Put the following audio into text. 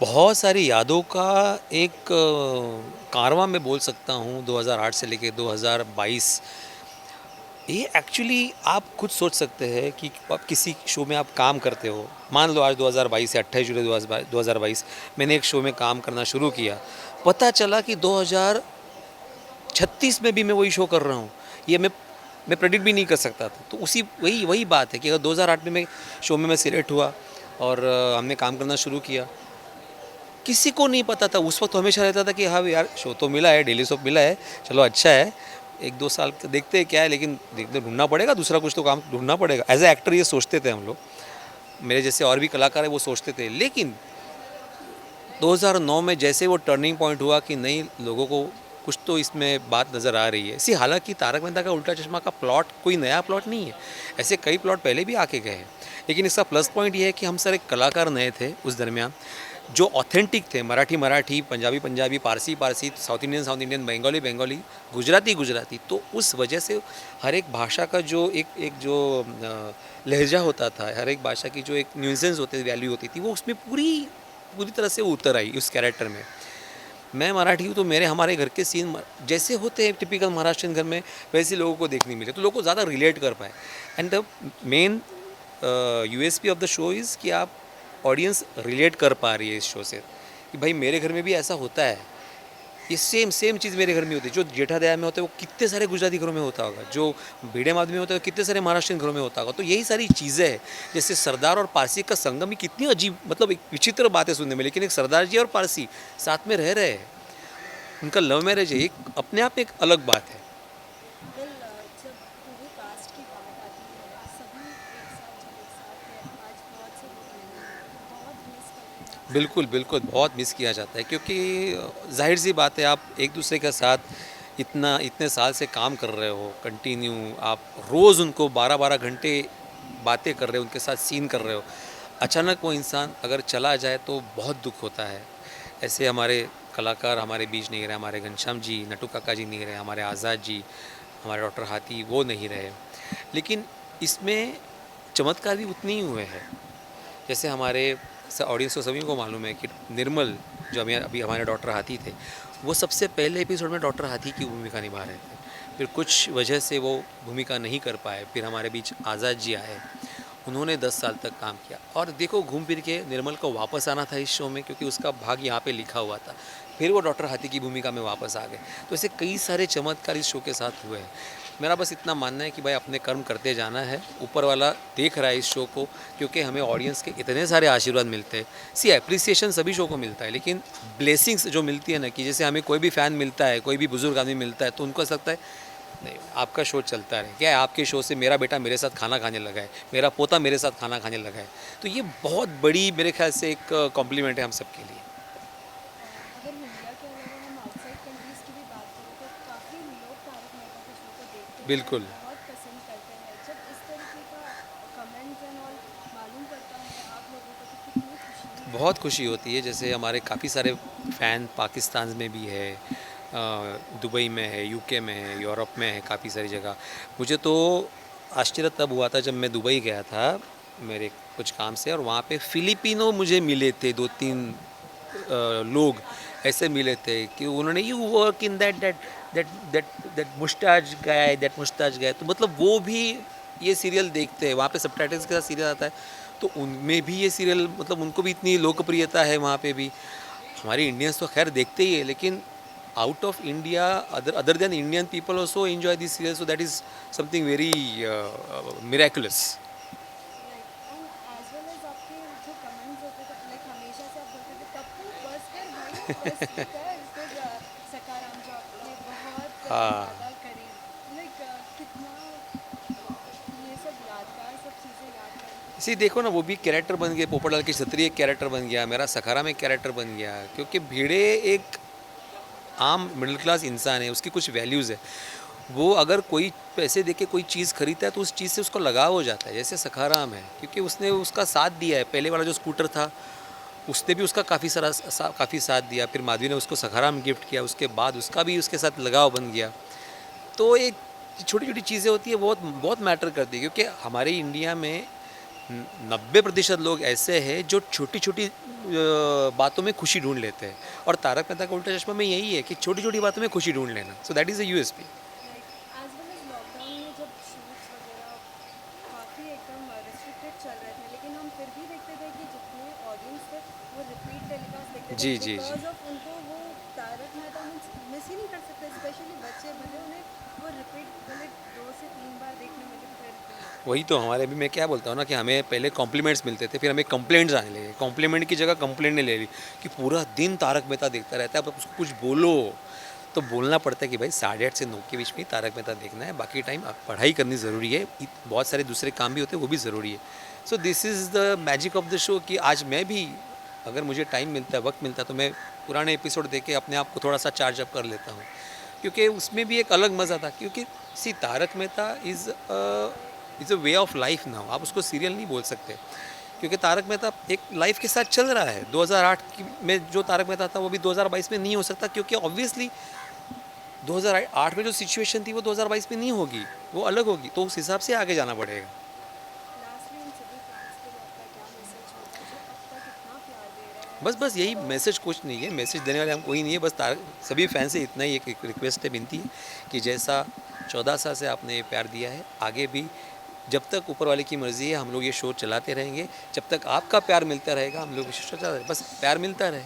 बहुत सारी यादों का एक कारवां मैं बोल सकता हूँ 2008 से लेके 2022। ये एक्चुअली आप खुद सोच सकते हैं कि आप किसी शो में आप काम करते हो। मान लो आज 2022 या 28 जुलाई 2022 मैंने एक शो में काम करना शुरू किया। पता चला कि 2036 में भी मैं वही शो कर रहा हूँ। ये मैं प्रेडिक्ट भी नहीं कर सकता था। तो उसी वही वही बात है कि अगर 2008 में मैं शो में मैं सिलेक्ट हुआ और हमने काम करना शुरू किया, किसी को नहीं पता था। उस वक्त तो हमेशा रहता था कि हाँ यार शो तो मिला है, डेली सोप मिला है, चलो अच्छा है, एक दो साल देखते हैं क्या है, लेकिन देखते ढूंढना पड़ेगा, दूसरा कुछ तो काम ढूंढना पड़ेगा। एज ए एक्टर ये सोचते थे हम लोग, मेरे जैसे और भी कलाकार है वो सोचते थे। लेकिन 2009 में जैसे वो टर्निंग पॉइंट हुआ कि नहीं, लोगों को कुछ तो इसमें बात नज़र आ रही है। इसी हालांकि तारक मेहता का उल्टा चश्मा का प्लॉट कोई नया प्लॉट नहीं है, ऐसे कई प्लॉट पहले भी आके गए हैं। लेकिन इसका प्लस पॉइंट ये है कि हम सारे कलाकार नए थे उस दरमियान, जो ऑथेंटिक थे। Marathi Marathi, Punjabi Punjabi, Parsi Parsi, south Indian, Bengali Bengali, Gujarati Gujarati. तो उस वजह से हर एक भाषा का जो एक जो लहजा होता था, हर एक भाषा की जो एक न्यूसेंस होती थी, वैल्यू होती थी, वो उसमें पूरी पूरी तरह से उतर आई उस कैरेक्टर में। मैं मराठी हूँ तो मेरे हमारे घर के सीन जैसे होते हैं टिपिकल महाराष्ट्रियन घर में, वैसे लोगों को देखने मिले, तो लोगों को ज़्यादा रिलेट कर पाए। And the main USP of the show is कि आप ऑडियंस रिलेट कर पा रही है इस शो से, कि भाई मेरे घर में भी ऐसा होता है। ये सेम सेम चीज़ मेरे घर में होती है। जो जेठादया में होता है वो कितने सारे गुजराती घरों में होता होगा, जो भिड़े माधवी में होता है वो कितने सारे महाराष्ट्रियन घरों में होता होगा। तो यही सारी चीज़ें हैं। जैसे सरदार और पारसी का संगम ही कितनी अजीब, मतलब एक विचित्र बातें सुनने में, लेकिन एक सरदार जी और पारसी साथ में रह रहे हैं, उनका लव मैरिज है, एक अपने आप में एक अलग बात है। वेल जब पूरे कास्ट की बात आती है, सभी एक साथ जब एक साथ है, आज बहुत से लोग नहीं हैं, तो बहुत मिस करते हैं आप बिल्कुल, सबको। बिल्कुल, बहुत मिस किया जाता है, क्योंकि ज़ाहिर-सी बात है, आप एक-दूसरे के साथ इतने साल से काम कर रहे हो कंटिन्यू, आप रोज़ उनको 12-12 घंटे बातें कर रहे हो, उनके साथ सीन कर रहे हो। अचानक वो इंसान अगर चला जाए तो बहुत दुःख होता है। ऐसे हमारे कलाकार हमारे बीच नहीं रहे, हमारे घनश्याम जी, नट्टू काका जी नहीं रहे, हमारे आज़ाद जी, हमारे डॉक्टर हाथी वो नहीं रहे। लेकिन इसमें चमत्कार भी उतने ही हुए हैं। जैसे हमारे ऑडियंस को सभी को मालूम है कि निर्मल, जो हमें अभी हमारे डॉक्टर हाथी थे, वो सबसे पहले एपिसोड में डॉक्टर हाथी की भूमिका निभा रहे थे। फिर कुछ वजह से वो भूमिका नहीं कर पाए, फिर हमारे बीच आज़ाद जी आए, उन्होंने 10 साल तक काम किया, और देखो घूम फिर के निर्मल को वापस आना था इस शो में, क्योंकि उसका भाग यहाँ पे लिखा हुआ था। फिर वो डॉक्टर हाथी की भूमिका में वापस आ गए। तो ऐसे कई सारे चमत्कार इस शो के साथ हुए हैं। मेरा बस इतना मानना है कि भाई अपने कर्म करते जाना है, ऊपर वाला देख रहा है इस शो को, क्योंकि हमें ऑडियंस के इतने सारे आशीर्वाद मिलते हैं। सी एप्रिसिएशन सभी शो को मिलता है, लेकिन ब्लेसिंग्स जो मिलती है ना, कि जैसे हमें कोई भी फ़ैन मिलता है, कोई भी बुजुर्ग आदमी मिलता है, तो उनको ऐसा लगता है नहीं, आपका शो चलता रहे, क्या है आपके शो से मेरा बेटा मेरे साथ खाना खाने लगा है, मेरा पोता मेरे साथ खाना खाने लगा है। तो ये बहुत बड़ी मेरे ख्याल से एक कॉम्प्लीमेंट है हम सब के लिए। अगर इंडिया के अलावा हम आउटसाइड कंट्रीज़ की भी बात करें तो काफ़ी लोग तारक मेहता के शो को देखते हैं और बिल्कुल। बहुत पसंद करते हैं। जब इस तरीके का कमेंट्स एंड ऑल मालूम पड़ता है आप लोगों को तो कितनी खुशी होती बहुत है। खुशी होती है। जैसे हमारे काफ़ी सारे फ़ैन पाकिस्तान में भी है, दुबई में है, यूके में है, यूरोप में है, काफ़ी सारी जगह। मुझे तो आश्चर्य तब हुआ था जब मैं दुबई गया था मेरे कुछ काम से, और वहाँ पे फ़िलिपिनो मुझे मिले थे 2-3 लोग ऐसे मिले थे कि उन्होंने you work in that that that moustache guy. तो मतलब वो भी ये सीरियल देखते हैं, वहाँ पे सबटाइटल्स के साथ सीरियल आता है, तो उनमें भी ये सीरियल, मतलब उनको भी इतनी लोकप्रियता है वहाँ पे भी। हमारे इंडियंस तो खैर देखते ही है, लेकिन out of India other other than Indian people also enjoy this serial, so that is something very miraculous. Right and as well as आपके जो कमेंट्स होते थे लाइक हमेशा से आप बोलते थे पप्पू बस कर भाई बस कर फिर सकाराम जो आपने बहुत हाँ। ज़्यादा करी लाइक कितना ये सब यादगार सब चीज़ें याद करके इसी कितना देखो ना, अच्छा वो भी लगता है। कैरेक्टर बन गए, पोपटलाल की छतरी एक कैरेक्टर बन गया, मेरा सखारा में एक कैरेक्टर बन गया, क्योंकि भिड़े एक आम मिडिल क्लास इंसान है, उसकी कुछ वैल्यूज़ है। वो अगर कोई पैसे दे के कोई चीज़ खरीदता है तो उस चीज़ से उसको लगाव हो जाता है। जैसे सखाराम है, क्योंकि उसने उसका साथ दिया है। पहले वाला जो स्कूटर था उसने भी उसका काफ़ी साथ दिया, फिर माधवी ने उसको सखाराम गिफ्ट किया, उसके बाद उसका भी उसके साथ लगाव बन गया। तो एक छोटी छोटी चीज़ें होती है, बहुत बहुत मैटर करती है, क्योंकि हमारे इंडिया में 90% लोग ऐसे हैं जो छोटी छोटी बातों में खुशी ढूंढ लेते हैं, और तारक मेहता का उल्टा चश्मा में यही है कि छोटी छोटी बातों में खुशी ढूंढ लेना, so that is a USP. Like as well as lockdown में जब शूट्स वगैरह काफ़ी एकदम रिस्ट्रिक्टेड चल रहे थे, लेकिन हम फिर भी देखते थे कि जितने ऑडियंस थे वो रिपीट टेलीकास्ट देखते थे जी जी जी। बिकॉज ऑफ उनको वो तारक मेहता मिस ही नहीं कर सकते, स्पेशली बच्चे भले उन्हें वो रिपीट भले 2 से 3 बार देखने मिले फिर भी। वही तो हमारे भी, मैं क्या बोलता हूँ ना कि हमें पहले कॉम्प्लीमेंट्स मिलते थे, फिर हमें कंप्लेंट्स आने लगे, कॉम्प्लीमेंट की जगह कंप्लेंट ने ले ली कि पूरा दिन तारक मेहता देखता रहता है, अब उसको कुछ बोलो। तो बोलना पड़ता है कि भाई 8:30 से 9 के बीच में ही तारक मेहता देखना है, बाकी टाइम आप पढ़ाई करनी ज़रूरी है, बहुत सारे दूसरे काम भी होते हैं वो भी ज़रूरी है। So this is the magic of the show कि आज मैं भी, अगर मुझे टाइम मिलता है, वक्त मिलता है, तो मैं पुराने एपिसोड देख के अपने आप को थोड़ा सा चार्ज अप कर लेता हूँ, क्योंकि उसमें भी एक अलग मज़ा था। क्योंकि see Tarak Mehta is a way of life now, आप उसको सीरियल नहीं बोल सकते, क्योंकि तारक मेहता एक लाइफ के साथ चल रहा है। 2008 में जो तारक मेहता था वो भी 2022 में नहीं हो सकता, क्योंकि ऑब्वियसली 2008 में जो सिचुएशन थी वो 2022 में नहीं होगी, वो अलग होगी, तो उस हिसाब से आगे जाना पड़ेगा। लास्टली उन सभी फैंस के लिए आपका क्या मैसेज होगा जो अब तक इतना प्यार दे रहे हैं? बस बस यही मैसेज, कुछ नहीं है, मैसेज देने वाले हम कोई नहीं है, बस सभी फैन से इतना ही एक रिक्वेस्ट है, विनती है कि जैसा 14 साल से आपने प्यार दिया है, आगे भी जब तक ऊपर वाले की मर्ज़ी है हम लोग ये शो चलाते रहेंगे, जब तक आपका प्यार मिलता रहेगा हम लोग ये शो चलाते रहेंगे, बस प्यार मिलता रहे।